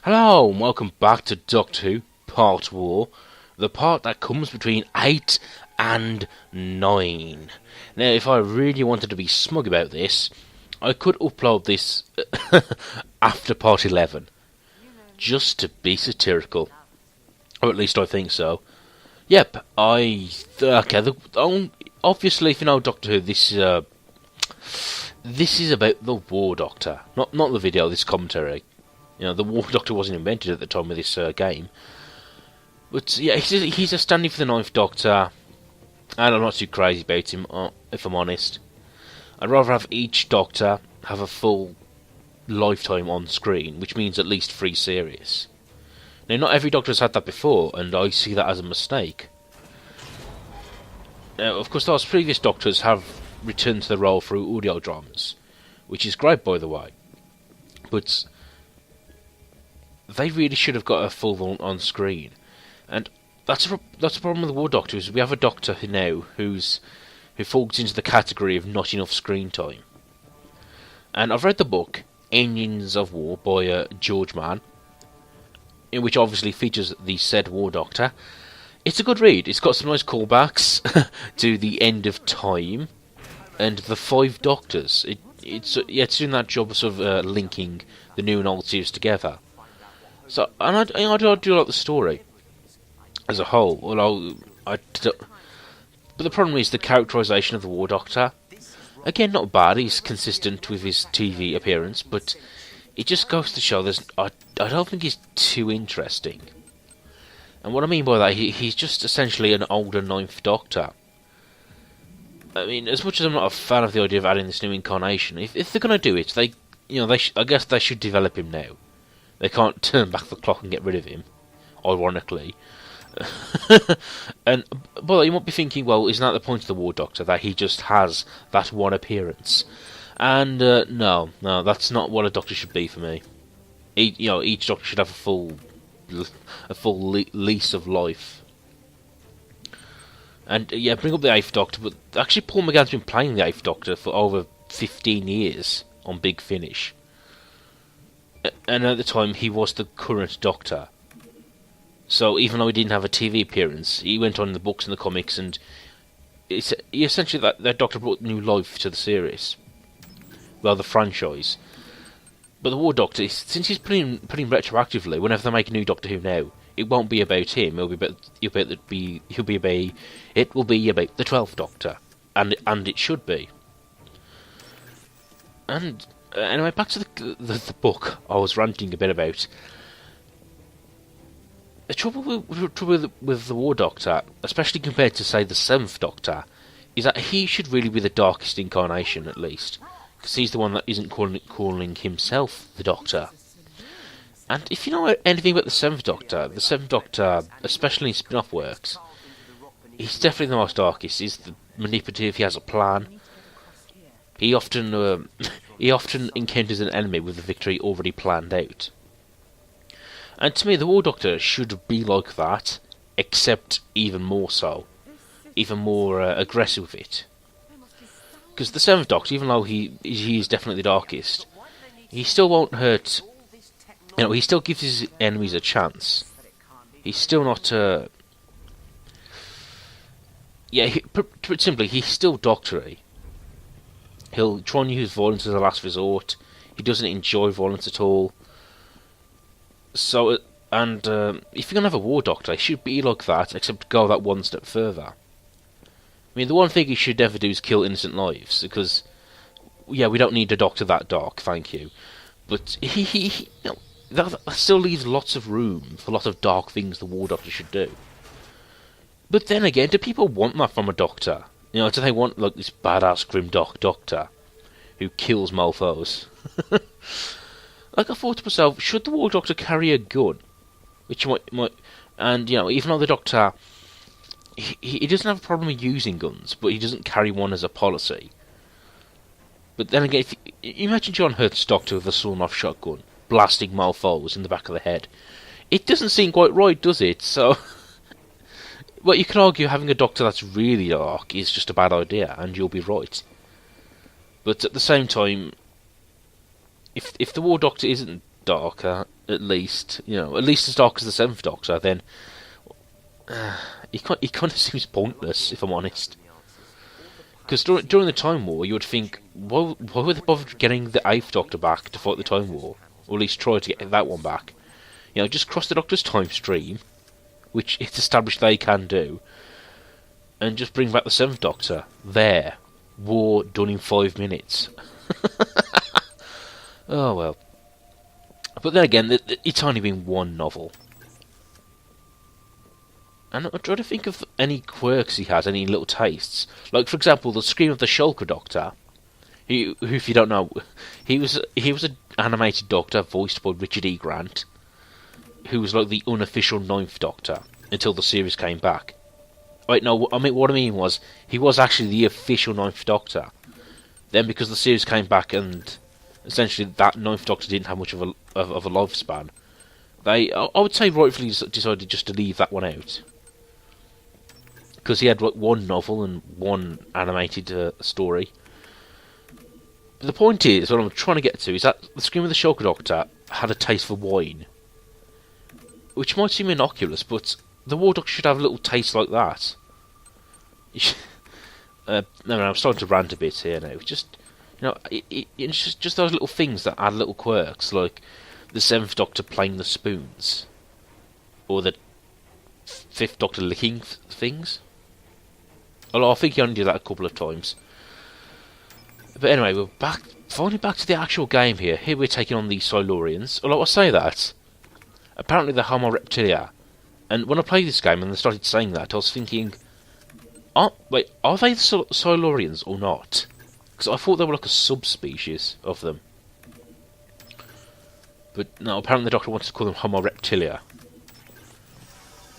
Hello, and welcome back to Doctor Who Part War, the part that comes between 8 and 9. Now, if I really wanted to be smug about this, I could upload this after Part 11, just to be satirical. Or at least I think so. Yep, obviously, if you know Doctor Who, this is about the War Doctor, not the video, this commentary. You know, the War Doctor wasn't invented at the time of this game. But yeah, he's a standing for the Ninth Doctor, and I'm not too crazy about him, if I'm honest. I'd rather have each Doctor have a full lifetime on screen, which means at least 3 series. Now, not every Doctor has had that before, and I see that as a mistake. Now, of course, those previous Doctors have returned to the role through audio dramas, which is great, by the way. But they really should have got a full on screen, and that's a problem with the War Doctor. Is we have a Doctor now who falls into the category of not enough screen time. And I've read the book Engines of War by George Mann, in which obviously features the said War Doctor. It's a good read. It's got some nice callbacks to the end of time and the 5 Doctors. It's doing that job of sort of linking the new and old series together. So, and I do like the story as a whole. But the problem is the characterisation of the War Doctor. Again, not bad. He's consistent with his TV appearance, but it just goes to show I don't think he's too interesting. And what I mean by that, he's just essentially an older Ninth Doctor. I mean, as much as I'm not a fan of the idea of adding this new incarnation, if they're going to do it, I guess they should develop him now. They can't turn back the clock and get rid of him, ironically. But you might be thinking, well, isn't that the point of the War Doctor, that he just has that one appearance? And no, that's not what a Doctor should be for me. Each Doctor should have a full lease of life. And yeah, bring up the 8th Doctor, but actually Paul McGann's been playing the 8th Doctor for over 15 years on Big Finish. And at the time, he was the current Doctor. So even though he didn't have a TV appearance, he went on in the books and the comics, and essentially that Doctor brought new life to the series. Well, the franchise. But the War Doctor, since he's putting retroactively, whenever they make a new Doctor Who now, it won't be about him. It will be about the 12th Doctor, and it should be. And anyway, back to the book I was ranting a bit about. The trouble with the War Doctor, especially compared to, say, the 7th Doctor, is that he should really be the darkest incarnation, at least. Because he's the one that isn't calling himself the Doctor. And if you know anything about the 7th Doctor, especially in spin-off works, he's definitely the most darkest. He's the manipulative, he has a plan. He often encounters an enemy with the victory already planned out. And to me, the War Doctor should be like that, except even more so. Even more aggressive with it. Because the 7th Doctor, even though he is definitely the darkest, he still won't hurt. He still gives his enemies a chance. He's still not. Put simply, he's still doctory. He'll try and use violence as a last resort. He doesn't enjoy violence at all. So, if you're gonna have a War Doctor, he should be like that, except go that one step further. I mean, the one thing he should never do is kill innocent lives, because, yeah, we don't need a Doctor that dark, thank you. But that still leaves lots of room for a lot of dark things the War Doctor should do. But then again, do people want that from a Doctor? Do they want, like, this badass grimdark Doctor who kills mofos? Like, I thought to myself, should the War Doctor carry a gun? Which might, and even though the Doctor, he doesn't have a problem with using guns, but he doesn't carry one as a policy. But then again, if you imagine John Hurt's Doctor with a sawn-off shotgun, blasting mofos in the back of the head. It doesn't seem quite right, does it? So, well, you can argue having a Doctor that's really dark is just a bad idea, and you'll be right. But at the same time, if the War Doctor isn't darker, at least, at least as dark as the Seventh Doctor, then he kind of seems pointless, if I'm honest. Because during the Time War, you would think, why would they bother getting the Eighth Doctor back to fight the Time War? Or at least try to get that one back. Just cross the Doctor's time stream, which it's established they can do, and just bring back the Seventh Doctor. There. War done in 5 minutes. Oh well. But then again, it's only been one novel. And I'm trying to think of any quirks he has, any little tastes. Like, for example, the Scream of the Shulker Doctor. Who, if you don't know, he was an animated Doctor voiced by Richard E. Grant, who was like the unofficial Ninth Doctor until the series came back. Wait, no, what I mean was, he was actually the official Ninth Doctor. Then, because the series came back and essentially that Ninth Doctor didn't have much of a lifespan, I would say rightfully decided just to leave that one out. Because he had like one novel and one animated story. But the point is, what I'm trying to get to, is that the Scream of the Shulker Doctor had a taste for wine. Which might seem innocuous, but the War Doctor should have a little taste like that. No, I'm starting to rant a bit here now. Just, it's just those little things that add little quirks, like the Seventh Doctor playing the spoons, or the Fifth Doctor licking things. Although I think he only did that a couple of times. But anyway, we're finally back to the actual game here. Here we're taking on the Silurians. Although I say that, apparently they're Homo Reptilia. And when I played this game and they started saying that, I was thinking, are they the Silurians or not? Because I thought they were like a subspecies of them. But no, apparently the Doctor wanted to call them Homo Reptilia.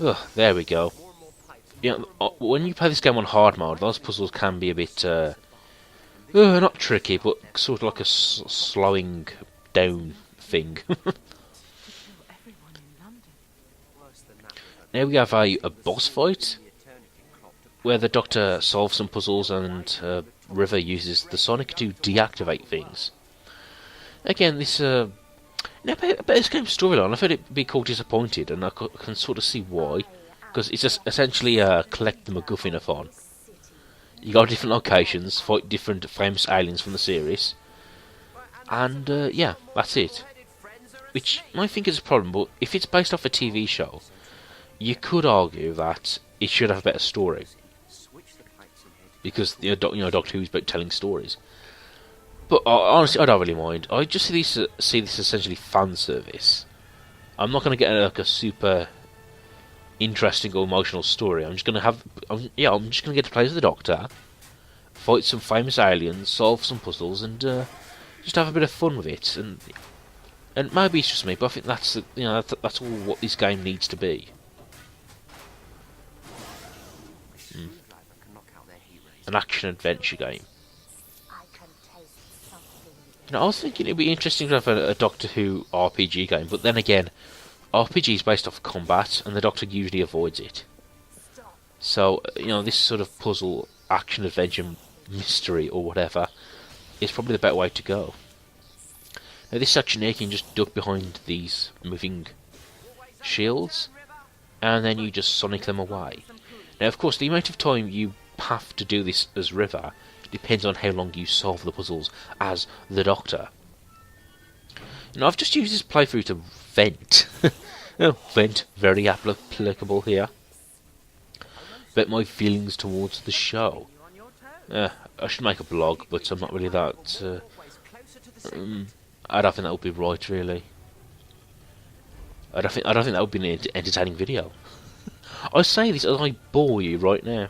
Ugh, there we go. When you play this game on hard mode, those puzzles can be a bit, not tricky, but sort of like a slowing down thing. Now we have a boss fight, where the Doctor solves some puzzles and River uses the Sonic to deactivate things. Again, this about this game's storyline, I thought it'd be called disappointed, and I can sort of see why. Because it's just essentially collect the MacGuffin-a-thon. You go to different locations, fight different famous aliens from the series, and yeah, that's it. Which I might think is a problem, but if it's based off a TV show, you could argue that it should have a better story. Because Doctor Who's about telling stories. But honestly, I don't really mind. I just see this essentially fan service. I'm not going to get like a super interesting or emotional story. I'm just going to get to play as the Doctor, fight some famous aliens, solve some puzzles, and just have a bit of fun with it. And maybe it's just me, but I think that's all what this game needs to be. An action-adventure game. I was thinking it'd be interesting to have a Doctor Who RPG game, but then again, RPG is based off combat, and the Doctor usually avoids it. So, this sort of puzzle, action-adventure, mystery, or whatever, is probably the better way to go. Now, this section here, you can just duck behind these moving shields, and then you just sonic them away. Now, of course, the amount of time you have to do this as River depends on how long you solve the puzzles as the Doctor. I've just used this playthrough to vent. Vent, very applicable here. About my feelings towards the show. I should make a blog, but I'm not really that... I don't think that would be right, really. I don't think that would be an entertaining video. I say this as I bore you right now.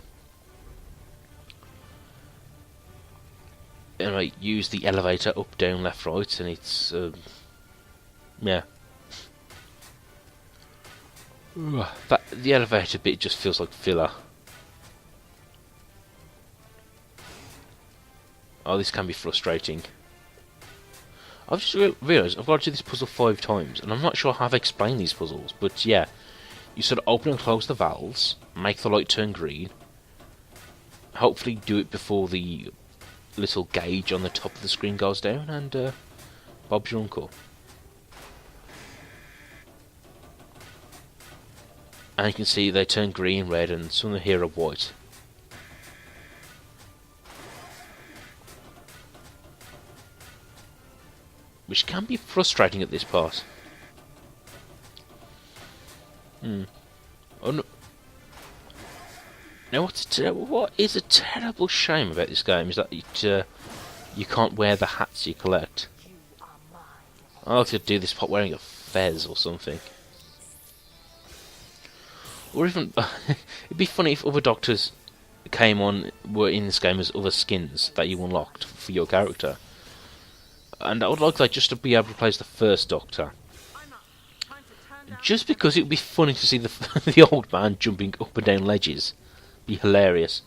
And I use the elevator up, down, left, right, and it's yeah. The elevator bit just feels like filler. Oh, this can be frustrating. I've just realised I've got to do this puzzle 5 times, and I'm not sure how I've explained these puzzles, but yeah. You sort of open and close the valves, make the light turn green, hopefully do it before the little gauge on the top of the screen goes down, and Bob's your uncle. And you can see they turn green, red, and some of here are white. Which can be frustrating at this part. Oh, no. Now, what is a terrible shame about this game is that you can't wear the hats you collect. I'd like to do this part wearing a fez or something. Or even, it'd be funny if other doctors were in this game as other skins that you unlocked for your character. And I would like that just to be able to play as the first Doctor. Just because it would be funny to see the old man jumping up and down ledges. Be hilarious.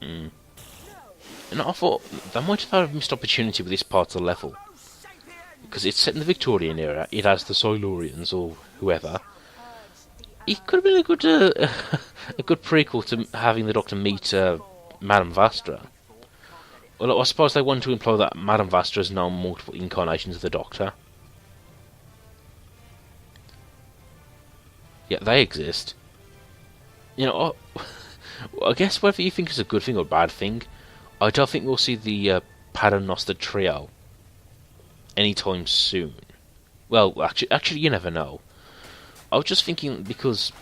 And I thought they might have had a missed opportunity with this part of the level. Because it's set in the Victorian era, it has the Silurians or whoever. It could have been a good a good prequel to having the Doctor meet Madame Vastra. Well, I suppose they want to imply that Madame Vastra has known multiple incarnations of the Doctor. Yeah, they exist. You know, I guess whether you think it's a good thing or a bad thing, I don't think we'll see the Paternoster trio anytime soon. Well, actually, you never know. I was just thinking because,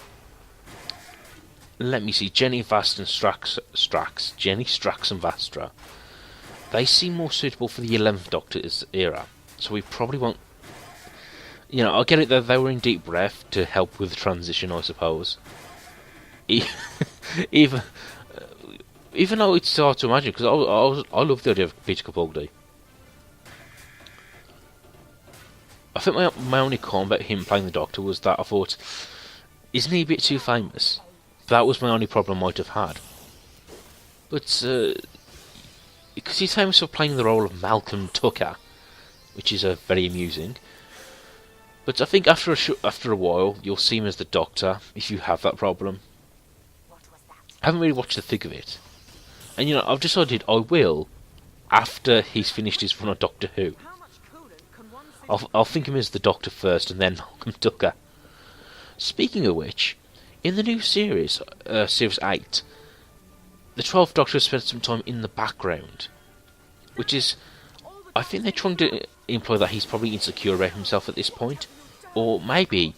let me see, Jenny, Vast and Jenny, Strax and Vastra, they seem more suitable for the 11th Doctor's era, so we probably won't, you know, I get it that they were in Deep Breath to help with the transition, I suppose. Even though it's hard to imagine, because I love the idea of Peter Capaldi. I think my only comment about him playing the Doctor was that I thought, isn't he a bit too famous? That was my only problem I might have had. But, because he's famous for playing the role of Malcolm Tucker, which is very amusing. But I think after a while, you'll see him as the Doctor, if you have that problem. I haven't really watched the thick of it. And you know, I've decided I will, after he's finished his run on Doctor Who. I'll think of him as the Doctor first, and then Malcolm Tucker. Speaking of which, in the new series, Series 8, the 12th Doctor has spent some time in the background. Which is, I think they're trying to imply that he's probably insecure about himself at this point. Or maybe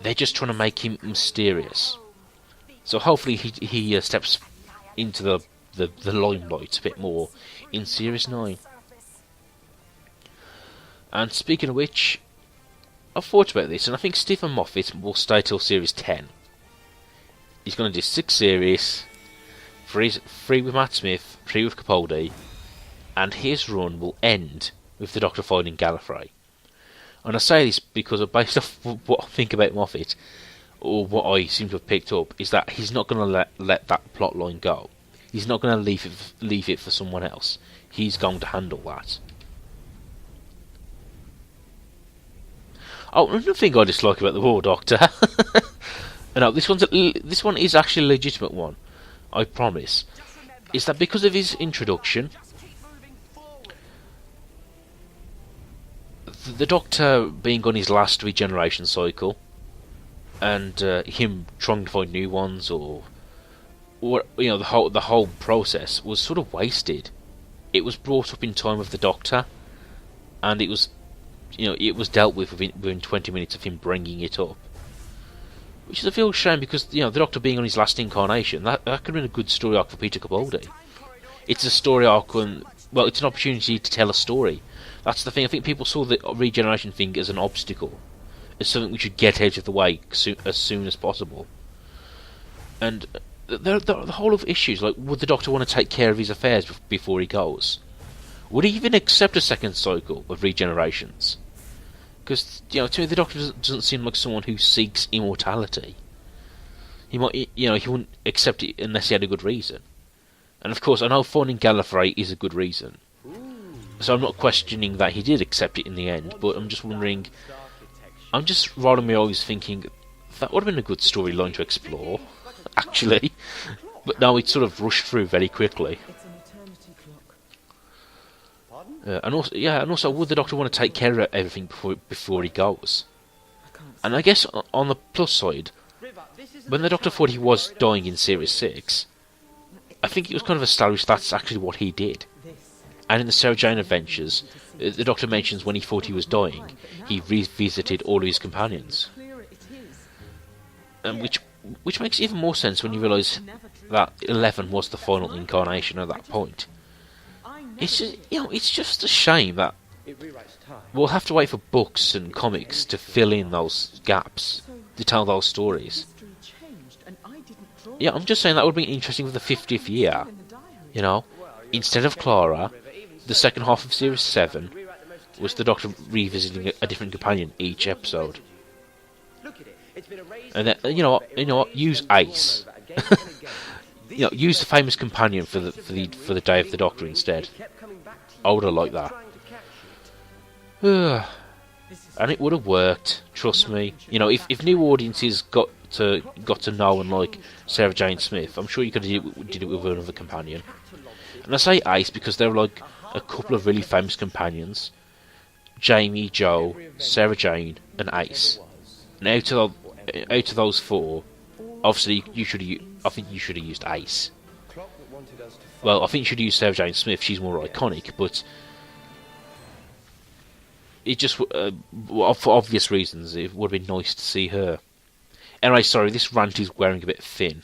they're just trying to make him mysterious. So hopefully he steps into the limelight a bit more in Series 9. And speaking of which, I've thought about this, and I think Stephen Moffat will stay till Series 10. He's going to do 6 series, 3 with Matt Smith, 3 with Capaldi, and his run will end with the Doctor finding Gallifrey. And I say this because based off what I think about Moffat, or what I seem to have picked up, is that he's not going to let that plot line go. He's not going to leave it for someone else. He's going to handle that. Oh, another thing I dislike about the War Doctor. No, this one is actually a legitimate one. I promise. Is that because of his introduction, the Doctor being on his last regeneration cycle, and him trying to find new ones, or you know, the whole process was sort of wasted. It was brought up in time with the Doctor, and it was, you know, it was dealt with within 20 minutes of him bringing it up. Which is a real shame because, you know, the Doctor being on his last incarnation, that could have been a good story arc for Peter Capaldi. It's a story arc, well, it's an opportunity to tell a story. That's the thing. I think people saw the regeneration thing as an obstacle, as something we should get out of the way as soon as possible. And the whole of issues, like, would the Doctor want to take care of his affairs before he goes? Would he even accept a second cycle of regenerations? Because, you know, to me the Doctor doesn't seem like someone who seeks immortality. He might, you know, he wouldn't accept it unless he had a good reason. And of course, I know finding Gallifrey is a good reason. So I'm not questioning that he did accept it in the end, but I'm just wondering, I'm just rolling my eyes thinking, that would have been a good storyline to explore, actually. But no, it's sort of rushed through very quickly. And also, would the Doctor want to take care of everything before he goes? And I guess on the plus side, when the Doctor thought he was dying in Series 6, I think it was kind of established that's actually what he did. And in the Sarah Jane Adventures, the Doctor mentions when he thought he was dying, he revisited all of his companions. Which makes even more sense when you realise that 11 was the final incarnation at that point. It's just, it's just a shame that we'll have to wait for books and comics to fill in those gaps, to tell those stories. Yeah, I'm just saying that would be interesting for the 50th year. Instead of Clara, the second half of Series 7 was the Doctor revisiting a different companion each episode. And then, you know what? Use Ace. Use the famous companion for the Day of the Doctor instead. I would have liked that. And it would have worked. Trust me. If new audiences got to know and like Sarah Jane Smith, I'm sure you could have did it with another companion. And I say Ace because there were like a couple of really famous companions: Jamie, Jo, Sarah Jane, and Ace. And out of those four, obviously I think you should have used Ace. Well, I think you should use Sarah Jane Smith. She's more iconic, but it just for obvious reasons, it would have been nice to see her. Anyway, sorry, this rant is wearing a bit thin.